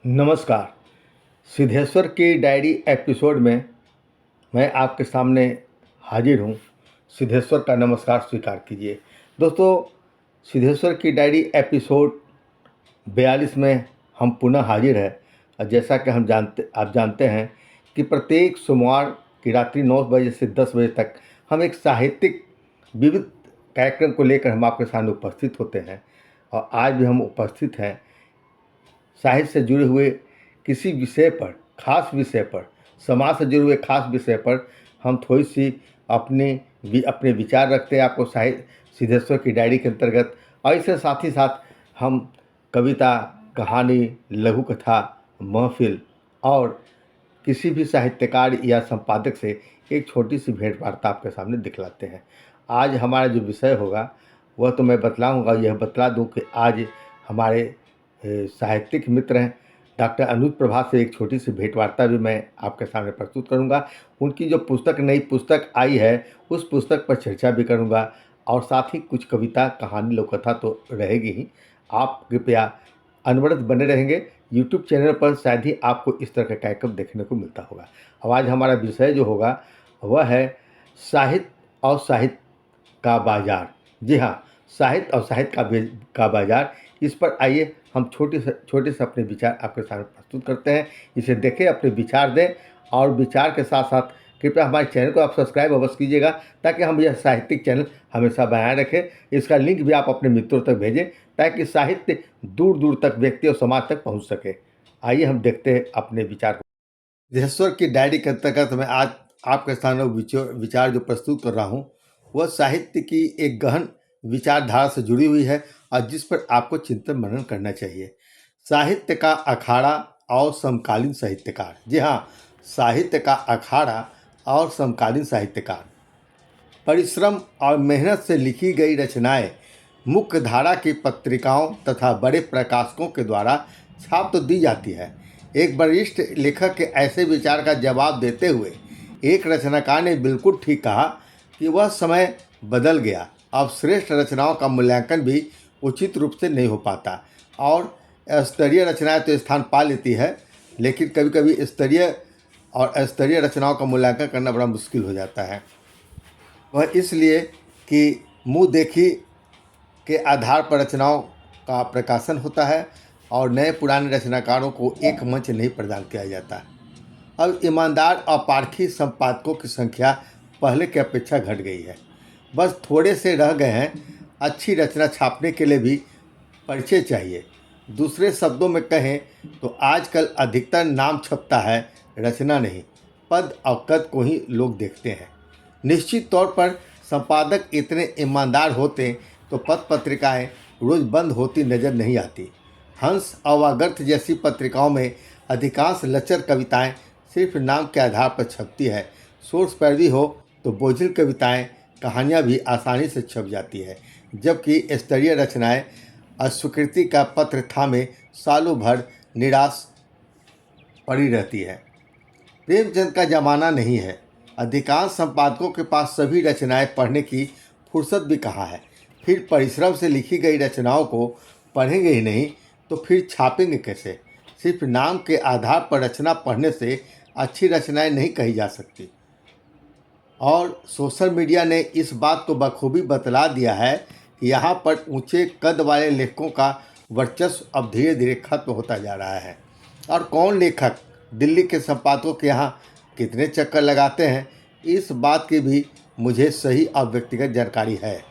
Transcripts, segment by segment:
नमस्कार। सिद्धेश्वर की diary episode में मैं आपके सामने हाजिर हूँ। सिद्धेश्वर का नमस्कार स्वीकार कीजिए। दोस्तों, सिद्धेश्वर की डायरी एपिसोड 42 में हम पुनः हाजिर हैं। और जैसा कि आप जानते हैं कि प्रत्येक सोमवार की रात्रि 9 बजे से 10 बजे तक हम एक साहित्यिक विविध कार्यक्रम को लेकर हम आपके सामने उपस्थित होते हैं। और आज भी हम उपस्थित हैं साहित्य से जुड़े हुए किसी विषय पर, खास विषय पर, समाज से जुड़े हुए खास विषय पर हम थोड़ी सी अपने विचार रखते हैं आपको साहित्य सिद्धेश्वर की डायरी के अंतर्गत। और इसके साथ ही साथ हम कविता, कहानी, लघु कथा, महफिल और किसी भी साहित्यकार या संपादक से एक छोटी सी भेंट वार्ता आपके सामने दिखलाते हैं। आज हमारा जो विषय होगा वह तो मैं बतलाऊंगा, यह बतला दूं कि आज हमारे साहित्यिक मित्र हैं डॉक्टर अनुज प्रभा से एक छोटी सी भेंट वार्ता भी मैं आपके सामने प्रस्तुत करूंगा। उनकी जो नई पुस्तक आई है उस पुस्तक पर चर्चा भी करूंगा और साथ ही कुछ कविता, कहानी, लोककथा तो रहेगी ही। आप कृपया अनवरत बने रहेंगे। यूट्यूब चैनल पर शायद ही आपको इस तरह का कार्यक्रम देखने को मिलता होगा। अब आज हमारा विषय जो होगा वह है साहित्य और साहित्य का बाजार। जी हाँ, साहित्य और साहित्य का बाजार। इस पर आइए हम छोटे से अपने विचार आपके सामने प्रस्तुत करते हैं। इसे देखें, अपने विचार दें और विचार के साथ साथ कृपया हमारे चैनल को आप सब्सक्राइब अवश्य कीजिएगा ताकि हम यह साहित्यिक चैनल हमेशा बनाए रखें। इसका लिंक भी आप अपने मित्रों तक भेजें ताकि साहित्य दूर दूर तक व्यक्ति और समाज तक पहुंच सके। आइए हम देखते हैं अपने विचार को। सिद्धेश्वर की डायरी के अंतर्गत मैं आज आपके सामने विचार जो प्रस्तुत कर रहा हूँ वह साहित्य की एक गहन विचारधारा से जुड़ी हुई है और जिस पर आपको चिंतन मनन करना चाहिए। साहित्य का अखाड़ा और समकालीन साहित्यकार। जी हाँ, साहित्य का अखाड़ा और समकालीन साहित्यकार। परिश्रम और मेहनत से लिखी गई रचनाएं मुख्य धारा की पत्रिकाओं तथा बड़े प्रकाशकों के द्वारा छाप तो दी जाती है। एक वरिष्ठ लेखक के ऐसे विचार का जवाब देते हुए एक रचनाकार ने बिल्कुल ठीक कहा कि वह समय बदल गया। अब श्रेष्ठ रचनाओं का मूल्यांकन भी उचित रूप से नहीं हो पाता और स्तरीय रचनाएं तो स्थान पा लेती है, लेकिन कभी कभी स्तरीय और अस्तरीय रचनाओं का मूल्यांकन करना बड़ा मुश्किल हो जाता है। वह इसलिए कि मुँह देखी के आधार पर रचनाओं का प्रकाशन होता है और नए पुराने रचनाकारों को एक मंच नहीं प्रदान किया जाता। अब ईमानदार और पारखी संपादकों की संख्या पहले की अपेक्षा घट गई है। बस थोड़े से रह गए हैं। अच्छी रचना छापने के लिए भी परिचय चाहिए। दूसरे शब्दों में कहें तो आजकल अधिकतर नाम छपता है, रचना नहीं। पद और कद को ही लोग देखते हैं। निश्चित तौर पर संपादक इतने ईमानदार होते तो पत्र पत्रिकाएं रोज बंद होती नजर नहीं आती। हंस और वागर्थ जैसी पत्रिकाओं में अधिकांश लचर कविताएं सिर्फ नाम के आधार पर छपती है। सोर्स पैरवी हो तो बोझिल कविताएं, कहानियां भी आसानी से छप जाती है, जबकि स्तरीय रचनाएं अस्वीकृति का पत्र थामे सालों भर निराश पड़ी रहती है। प्रेमचंद का जमाना नहीं है। अधिकांश संपादकों के पास सभी रचनाएं पढ़ने की फुर्सत भी कहाँ है। फिर परिश्रम से लिखी गई रचनाओं को पढ़ेंगे ही नहीं तो फिर छापेंगे कैसे। सिर्फ नाम के आधार पर रचना पढ़ने से अच्छी रचनाएं नहीं कही जा सकती। और सोशल मीडिया ने इस बात को बखूबी बतला दिया है कि यहाँ पर ऊंचे कद वाले लेखकों का वर्चस्व अब धीरे धीरे खत्म होता जा रहा है। और कौन लेखक दिल्ली के संपादकों के यहाँ कितने चक्कर लगाते हैं, इस बात की भी मुझे सही और व्यक्तिगत जानकारी है।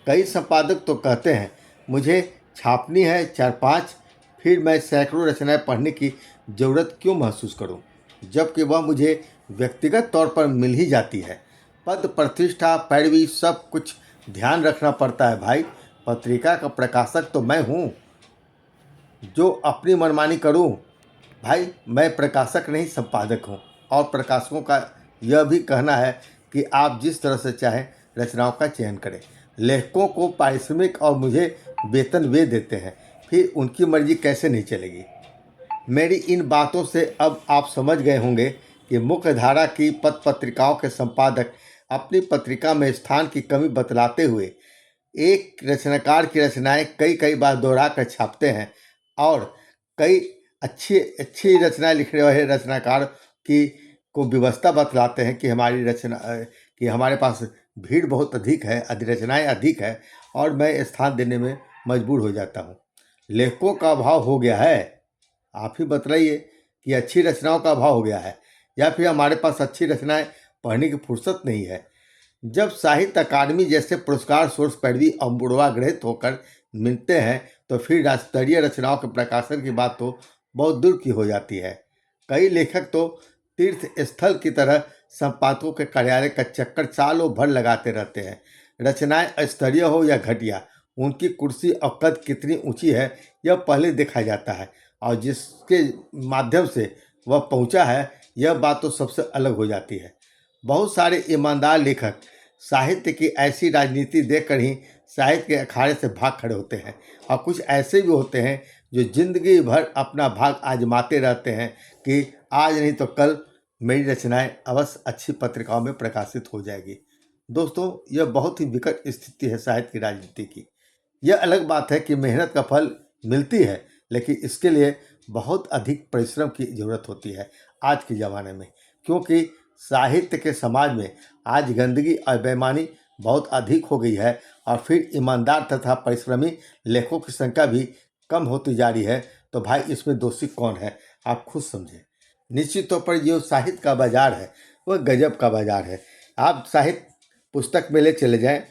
कई संपादक तो कहते हैं मुझे छापनी है 4-5, फिर मैं सैकड़ों रचनाएं पढ़ने की ज़रूरत क्यों महसूस करूं, जबकि वह मुझे व्यक्तिगत तौर पर मिल ही जाती है। पद, प्रतिष्ठा, पैरवी सब कुछ ध्यान रखना पड़ता है भाई। पत्रिका का प्रकाशक तो मैं हूँ जो अपनी मनमानी करूँ। भाई, मैं प्रकाशक नहीं संपादक हूँ। और प्रकाशकों का यह भी कहना है कि आप जिस तरह से चाहें रचनाओं का चयन करें। लेखकों को पारिश्रमिक और मुझे वेतन वे देते हैं, फिर उनकी मर्जी कैसे नहीं चलेगी। मेरी इन बातों से अब आप समझ गए होंगे कि मुख्य धारा की पत्र पत्रिकाओं के संपादक अपनी पत्रिका में स्थान की कमी बतलाते हुए एक रचनाकार की रचनाएं कई कई बार दोहरा कर छापते हैं और कई अच्छी अच्छी रचनाएं लिखने वाले रचनाकार की को व्यवस्था बतलाते हैं कि हमारी रचना कि हमारे पास भीड़ बहुत अधिक है, रचनाएं अधिक है और मैं स्थान देने में मजबूर हो जाता हूँ। लेखकों का अभाव हो गया है। आप ही बतलाइए कि अच्छी रचनाओं का अभाव हो गया है या फिर हमारे पास अच्छी रचनाएं पढ़ने की फुर्सत नहीं है। जब साहित्य अकादमी जैसे पुरस्कार सोर्स पैरवी और पूर्वाग्रहित होकर मिलते हैं तो फिर राष्ट्रीय रचनाओं के प्रकाशन की बात तो बहुत दूर की हो जाती है। कई लेखक तो तीर्थ स्थल की तरह संपादकों के कार्यालय का चक्कर सालों भर लगाते रहते हैं। रचनाएं स्तरीय हो या घटिया, उनकी कुर्सी और कद कितनी ऊंची है यह पहले देखा जाता है और जिसके माध्यम से वह पहुंचा है यह बात तो सबसे अलग हो जाती है। बहुत सारे ईमानदार लेखक साहित्य की ऐसी राजनीति देखकर ही साहित्य के अखाड़े से भाग खड़े होते हैं और कुछ ऐसे भी होते हैं जो जिंदगी भर अपना भाग आजमाते रहते हैं कि आज नहीं तो कल मेरी रचनाएं अवश्य अच्छी पत्रिकाओं में प्रकाशित हो जाएगी। दोस्तों, यह बहुत ही विकट स्थिति है साहित्य की राजनीति की। यह अलग बात है कि मेहनत का फल मिलती है, लेकिन इसके लिए बहुत अधिक परिश्रम की जरूरत होती है आज के ज़माने में, क्योंकि साहित्य के समाज में आज गंदगी और बेईमानी बहुत अधिक हो गई है और फिर ईमानदार तथा परिश्रमी लेखकों की संख्या भी कम होती जा रही है। तो भाई, इसमें दोषी कौन है, आप खुद समझें। निश्चित तौर पर जो साहित्य का बाजार है वह गजब का बाजार है। आप साहित्य पुस्तक मेले चले जाएं,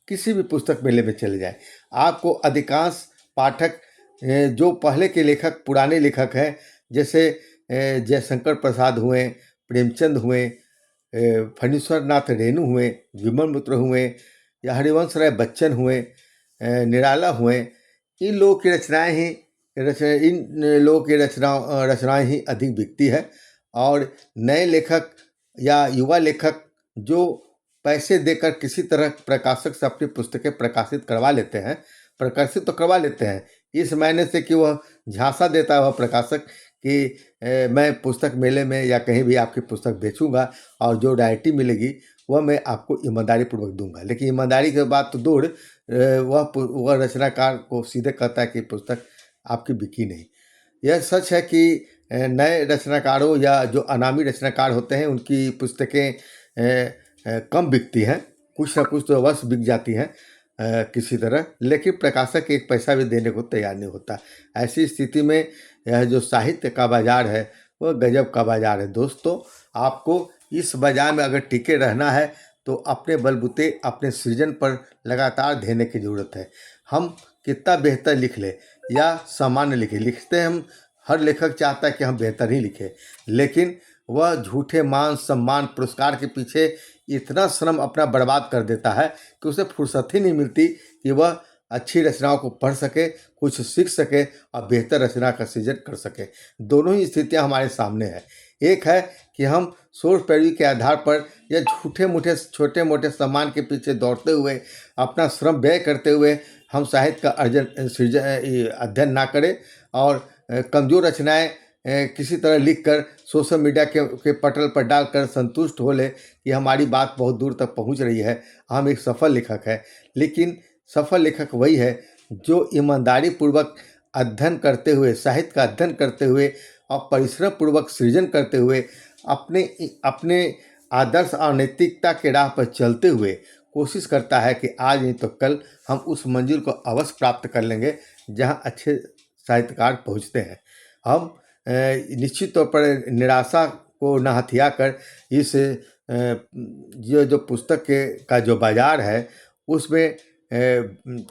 किसी भी पुस्तक मेले में चले जाएं, आपको अधिकांश पाठक जो पहले के लेखक, पुराने लेखक हैं, जैसे जयशंकर प्रसाद हुए, प्रेमचंद हुए, फणीश्वर नाथ रेणु हुए, विमल मित्र हुए या हरिवंश राय बच्चन हुए, निराला हुए, इन लोगों की रचनाएं ही इन लोगों की रचनाएं ही अधिक बिकती है। और नए लेखक या युवा लेखक जो पैसे देकर किसी तरह प्रकाशक से अपनी पुस्तकें प्रकाशित करवा लेते हैं, प्रकाशित तो करवा लेते हैं इस मायने से कि वह झांसा देता है वह प्रकाशक कि मैं पुस्तक मेले में या कहीं भी आपकी पुस्तक बेचूंगा और जो रॉयल्टी मिलेगी वह मैं आपको ईमानदारी पूर्वक दूंगा। लेकिन ईमानदारी के बाद तो दूर, वह रचनाकार को सीधे कहता है कि पुस्तक आपकी बिकी नहीं। यह सच है कि नए रचनाकारों या जो अनामी रचनाकार होते हैं उनकी पुस्तकें कम बिकती हैं, कुछ ना कुछ तो अवश्य बिक जाती हैं किसी तरह, लेकिन प्रकाशक एक पैसा भी देने को तैयार नहीं होता। ऐसी स्थिति में यह जो साहित्य का बाजार है वह गजब का बाजार है। दोस्तों, आपको इस बाजार में अगर टिके रहना है तो अपने बलबूते अपने सृजन पर लगातार देने की ज़रूरत है। हम कितना बेहतर लिख ले या सामान्य लिखते हैं, हम हर लेखक चाहता है कि हम बेहतर ही लिखें, लेकिन वह झूठे मान सम्मान पुरस्कार के पीछे इतना श्रम अपना बर्बाद कर देता है कि उसे फुर्सत ही नहीं मिलती कि वह अच्छी रचनाओं को पढ़ सके, कुछ सीख सके और बेहतर रचना का सृजन कर सके। दोनों ही स्थितियां हमारे सामने है। एक है कि हम सोर्स पैरवी के आधार पर या छोटे मोटे सम्मान के पीछे दौड़ते हुए अपना श्रम व्यय करते हुए हम साहित्य का अध्ययन ना करें और कमज़ोर रचनाएं किसी तरह लिखकर सोशल मीडिया के पटल पर डालकर संतुष्ट हो ले कि हमारी बात बहुत दूर तक पहुंच रही है, हम एक सफल लेखक है। लेकिन सफल लेखक वही है जो ईमानदारी पूर्वक अध्ययन करते हुए, साहित्य का अध्ययन करते हुए और परिश्रम पूर्वक सृजन करते हुए अपने अपने आदर्श और नैतिकता के राह पर चलते हुए कोशिश करता है कि आज नहीं तो कल हम उस मंजिल को अवश्य प्राप्त कर लेंगे जहां अच्छे साहित्यकार पहुंचते हैं। हम निश्चित तौर पर निराशा को न हथिया कर इस ये जो पुस्तक का जो बाजार है उसमें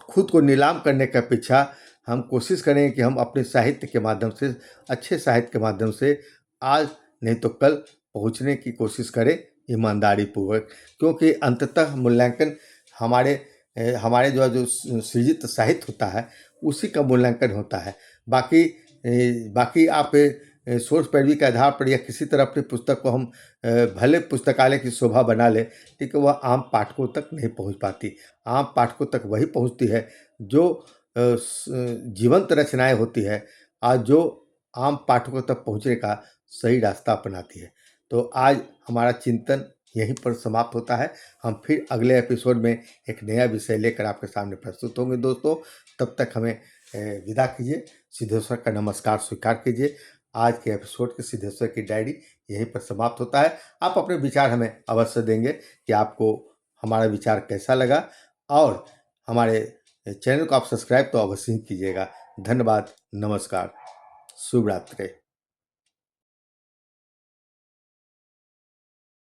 खुद को नीलाम करने का पीछा हम कोशिश करें कि हम अपने साहित्य के माध्यम से, अच्छे साहित्य के माध्यम से आज नहीं तो कल पहुंचने की कोशिश करें ईमानदारी पूर्वक, क्योंकि अंततः मूल्यांकन हमारे जो सृजित साहित्य होता है उसी का मूल्यांकन होता है। बाकी आप सोर्स पैरवी के आधार पर या किसी तरह अपनी पुस्तक को हम भले पुस्तकालय की शोभा बना ले, लेकिन वह आम पाठकों तक नहीं पहुंच पाती। आम पाठकों तक वही पहुंचती है जो जीवंत रचनाएं होती है और जो आम पाठकों तक पहुंचने का सही रास्ता अपनाती है। तो आज हमारा चिंतन यहीं पर समाप्त होता है। हम फिर अगले एपिसोड में एक नया विषय लेकर आपके सामने प्रस्तुत होंगे दोस्तों। तब तक हमें विदा कीजिए। सिद्धेश्वर का नमस्कार स्वीकार कीजिए। आज के एपिसोड के सिद्धेश्वर की डायरी यहीं पर समाप्त होता है। आप अपने विचार हमें अवश्य देंगे कि आपको हमारा विचार कैसा लगा, और हमारे चैनल को आप सब्सक्राइब तो अवश्य ही कीजिएगा। धन्यवाद, नमस्कार, शुभ रात्रि।